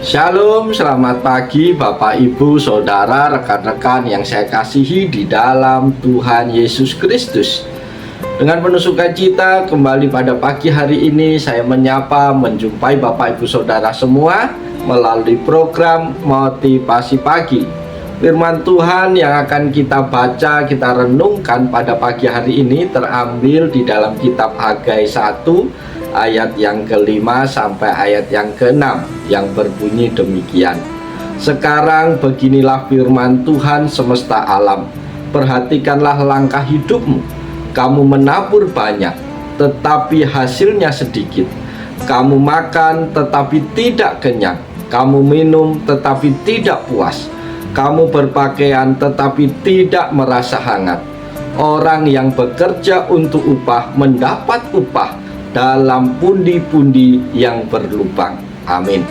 Shalom, selamat pagi Bapak, Ibu, Saudara, rekan-rekan yang saya kasihi di dalam Tuhan Yesus Kristus. Dengan penuh sukacita kembali pada pagi hari ini saya menyapa, menjumpai Bapak, Ibu, Saudara semua melalui program Motivasi Pagi. Firman Tuhan yang akan kita baca, kita renungkan pada pagi hari ini terambil di dalam kitab Hagai 1 ayat yang ke-5 sampai ayat yang ke-6 yang berbunyi demikian. Sekarang beginilah firman Tuhan semesta alam. Perhatikanlah langkah hidupmu. Kamu menabur banyak, tetapi hasilnya sedikit. Kamu makan, tetapi tidak kenyang. Kamu minum, tetapi tidak puas. Kamu berpakaian, tetapi tidak merasa hangat. Orang yang bekerja untuk upah mendapat upah dalam pundi-pundi yang berlubang. Amin.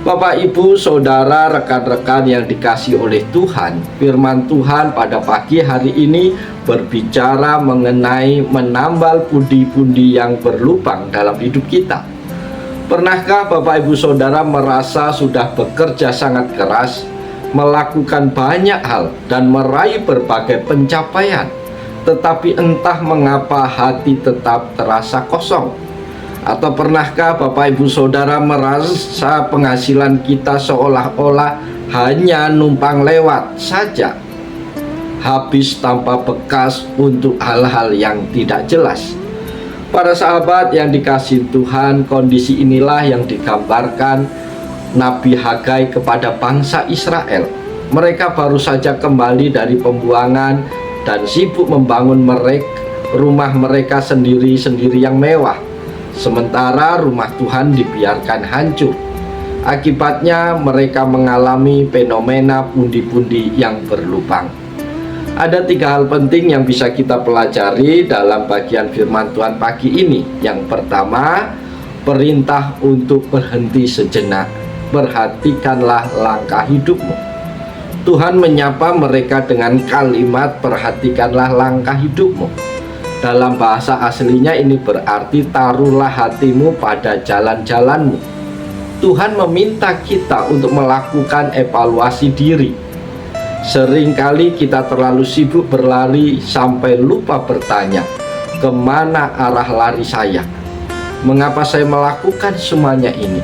Bapak, Ibu, Saudara, rekan-rekan yang dikasihi oleh Tuhan, firman Tuhan pada pagi hari ini berbicara mengenai menambal pundi-pundi yang berlubang dalam hidup kita. Pernahkah Bapak, Ibu, Saudara merasa sudah bekerja sangat keras, melakukan banyak hal dan meraih berbagai pencapaian, tetapi entah mengapa hati tetap terasa kosong? Atau pernahkah Bapak, Ibu, Saudara merasa penghasilan kita seolah-olah hanya numpang lewat saja, habis tanpa bekas untuk hal-hal yang tidak jelas? Para sahabat yang dikasihi Tuhan, kondisi inilah yang digambarkan Nabi Hagai kepada bangsa Israel. Mereka baru saja kembali dari pembuangan dan sibuk membangun rumah mereka sendiri-sendiri yang mewah, sementara rumah Tuhan dibiarkan hancur. Akibatnya mereka mengalami fenomena pundi-pundi yang berlubang. Ada 3 hal penting yang bisa kita pelajari dalam bagian firman Tuhan pagi ini. Yang pertama, perintah untuk berhenti sejenak. Perhatikanlah langkah hidupmu. Tuhan menyapa mereka dengan kalimat perhatikanlah langkah hidupmu. Dalam bahasa aslinya ini berarti taruhlah hatimu pada jalan-jalanmu. Tuhan meminta kita untuk melakukan evaluasi diri. Seringkali kita terlalu sibuk berlari sampai lupa bertanya, kemana arah lari saya? Mengapa saya melakukan semuanya ini?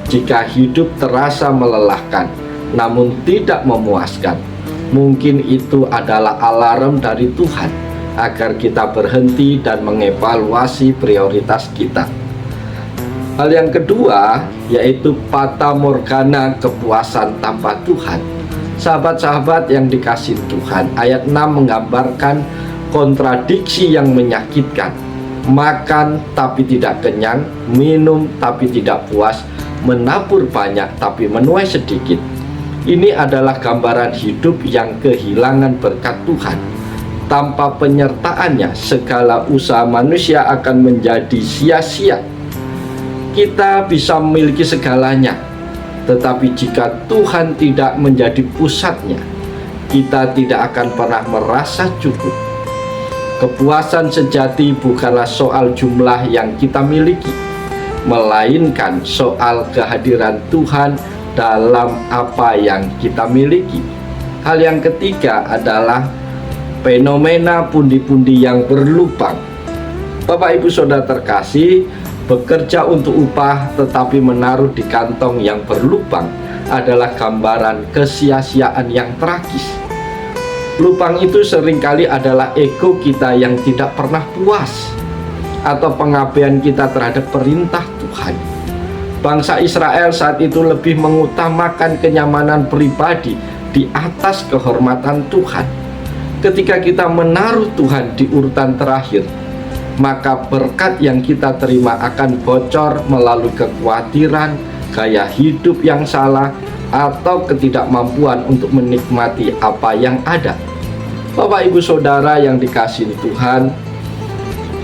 Jika hidup terasa melelahkan, namun tidak memuaskan, mungkin itu adalah alarm dari Tuhan agar kita berhenti dan mengevaluasi prioritas kita. Hal yang kedua yaitu fata morgana, kepuasan tanpa Tuhan. Sahabat-sahabat yang dikasihi Tuhan, ayat 6 menggambarkan kontradiksi yang menyakitkan. Makan tapi tidak kenyang, minum tapi tidak puas, menabur banyak tapi menuai sedikit. Ini adalah gambaran hidup yang kehilangan berkat Tuhan. Tanpa penyertaannya, segala usaha manusia akan menjadi sia-sia. Kita bisa memiliki segalanya, tetapi jika Tuhan tidak menjadi pusatnya, kita tidak akan pernah merasa cukup. Kepuasan sejati bukanlah soal jumlah yang kita miliki, melainkan soal kehadiran Tuhan dalam apa yang kita miliki. Hal yang ketiga adalah fenomena pundi-pundi yang berlubang. Bapak, Ibu, Saudara terkasih, bekerja untuk upah tetapi menaruh di kantong yang berlubang adalah gambaran kesia-siaan yang tragis. Lubang itu seringkali adalah ego kita yang tidak pernah puas, atau pengabaian kita terhadap perintah Tuhan. Bangsa Israel saat itu lebih mengutamakan kenyamanan pribadi di atas kehormatan Tuhan. Ketika kita menaruh Tuhan di urutan terakhir, maka berkat yang kita terima akan bocor melalui kekhawatiran, gaya hidup yang salah, atau ketidakmampuan untuk menikmati apa yang ada. Bapak, Ibu, Saudara yang dikasihi Tuhan,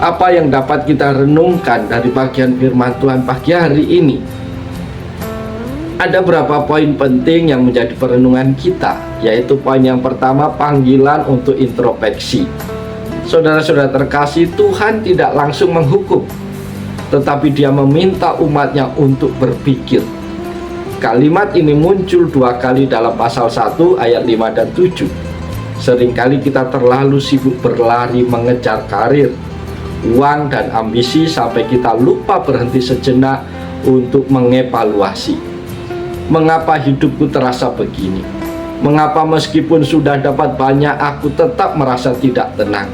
apa yang dapat kita renungkan dari bagian firman Tuhan pagi hari ini? Ada beberapa poin penting yang menjadi perenungan kita, yaitu poin yang pertama, panggilan untuk introspeksi. Saudara-saudara terkasih, Tuhan tidak langsung menghukum, tetapi Dia meminta umatnya untuk berpikir. Kalimat ini muncul 2 kali dalam pasal 1 ayat 5 dan 7. Seringkali kita terlalu sibuk berlari mengejar karir, uang, dan ambisi sampai kita lupa berhenti sejenak untuk mengevaluasi. Mengapa hidupku terasa begini? Mengapa meskipun sudah dapat banyak aku tetap merasa tidak tenang?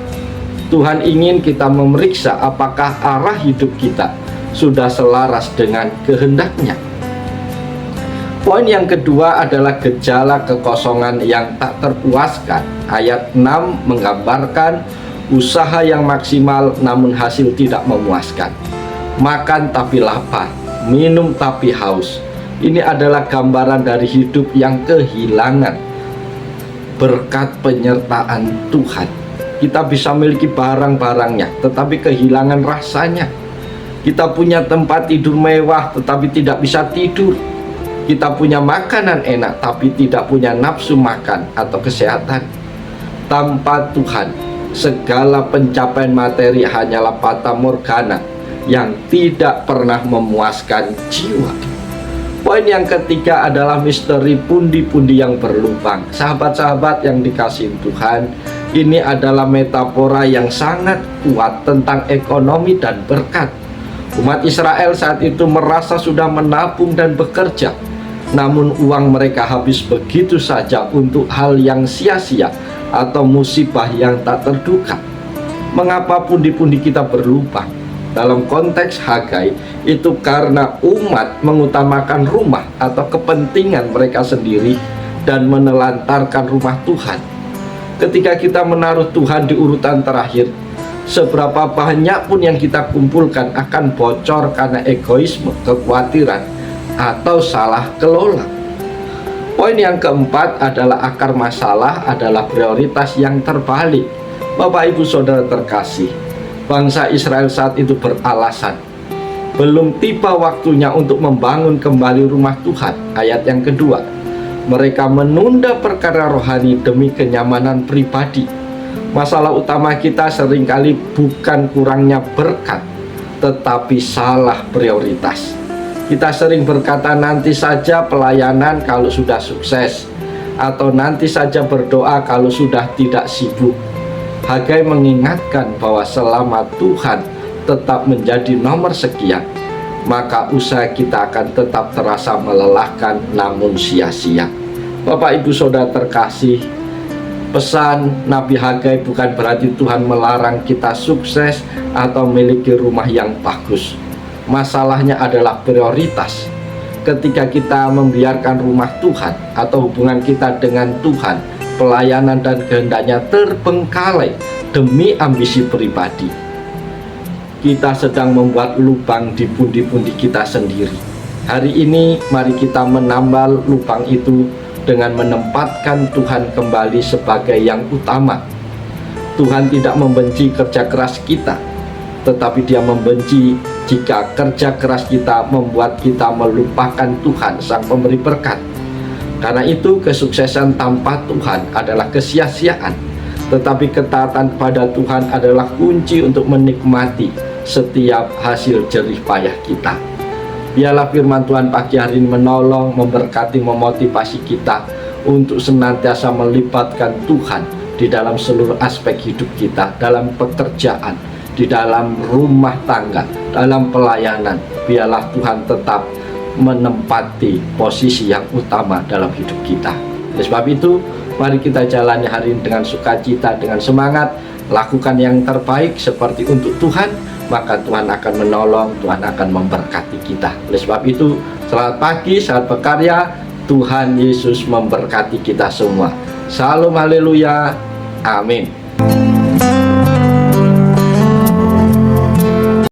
Tuhan ingin kita memeriksa apakah arah hidup kita sudah selaras dengan kehendak-Nya. Poin yang kedua adalah gejala kekosongan yang tak terpuaskan. Ayat 6 menggambarkan usaha yang maksimal namun hasil tidak memuaskan. Makan tapi lapar, minum tapi haus. Ini adalah gambaran dari hidup yang kehilangan berkat penyertaan Tuhan. Kita bisa miliki barang-barangnya, tetapi kehilangan rasanya. Kita punya tempat tidur mewah, tetapi tidak bisa tidur. Kita punya makanan enak, tapi tidak punya nafsu makan atau kesehatan. Tanpa Tuhan, segala pencapaian materi hanyalah fata morgana yang tidak pernah memuaskan jiwa. Poin yang ketiga adalah misteri pundi-pundi yang berlubang. Sahabat-sahabat yang dikasihi Tuhan, ini adalah metafora yang sangat kuat tentang ekonomi dan berkat. Umat Israel saat itu merasa sudah menabung dan bekerja, namun uang mereka habis begitu saja untuk hal yang sia-sia atau musibah yang tak terduga. Mengapa pundi-pundi kita berlubang? Dalam konteks Hagai, itu karena umat mengutamakan rumah atau kepentingan mereka sendiri dan menelantarkan rumah Tuhan. Ketika kita menaruh Tuhan di urutan terakhir, seberapa banyak pun yang kita kumpulkan akan bocor karena egoisme, kekhawatiran, atau salah kelola. Poin yang keempat adalah akar masalah adalah prioritas yang terbalik. Bapak Ibu Saudara terkasih, bangsa Israel saat itu beralasan belum tiba waktunya untuk membangun kembali rumah Tuhan. Ayat yang kedua, mereka menunda perkara rohani demi kenyamanan pribadi. Masalah utama kita seringkali bukan kurangnya berkat, tetapi salah prioritas. Kita sering berkata nanti saja pelayanan kalau sudah sukses, atau nanti saja berdoa kalau sudah tidak sibuk. Hagai mengingatkan bahwa selama Tuhan tetap menjadi nomor sekian, maka usaha kita akan tetap terasa melelahkan namun sia-sia. Bapak Ibu Saudara terkasih, pesan Nabi Hagai bukan berarti Tuhan melarang kita sukses atau memiliki rumah yang bagus. Masalahnya adalah prioritas. Ketika kita membiarkan rumah Tuhan atau hubungan kita dengan Tuhan, pelayanan dan kehendaknya terbengkalai demi ambisi pribadi, kita sedang membuat lubang di pundi-pundi kita sendiri. Hari ini mari kita menambal lubang itu dengan menempatkan Tuhan kembali sebagai yang utama. Tuhan tidak membenci kerja keras kita, tetapi Dia membenci jika kerja keras kita membuat kita melupakan Tuhan Sang Pemberi berkat. Karena itu kesuksesan tanpa Tuhan adalah kesia-siaan, tetapi ketaatan kepada Tuhan adalah kunci untuk menikmati setiap hasil jerih payah kita. Biarlah firman Tuhan pagi hari ini menolong, memberkati, memotivasi kita untuk senantiasa melibatkan Tuhan di dalam seluruh aspek hidup kita, dalam pekerjaan, di dalam rumah tangga, dalam pelayanan. Biarlah Tuhan tetap menempati posisi yang utama dalam hidup kita. Oleh sebab itu, mari kita jalani hari ini dengan sukacita, dengan semangat, lakukan yang terbaik seperti untuk Tuhan, maka Tuhan akan menolong, Tuhan akan memberkati kita. Oleh sebab itu, selamat pagi, selamat berkarya. Tuhan Yesus memberkati kita semua. Salam haleluya. Amin.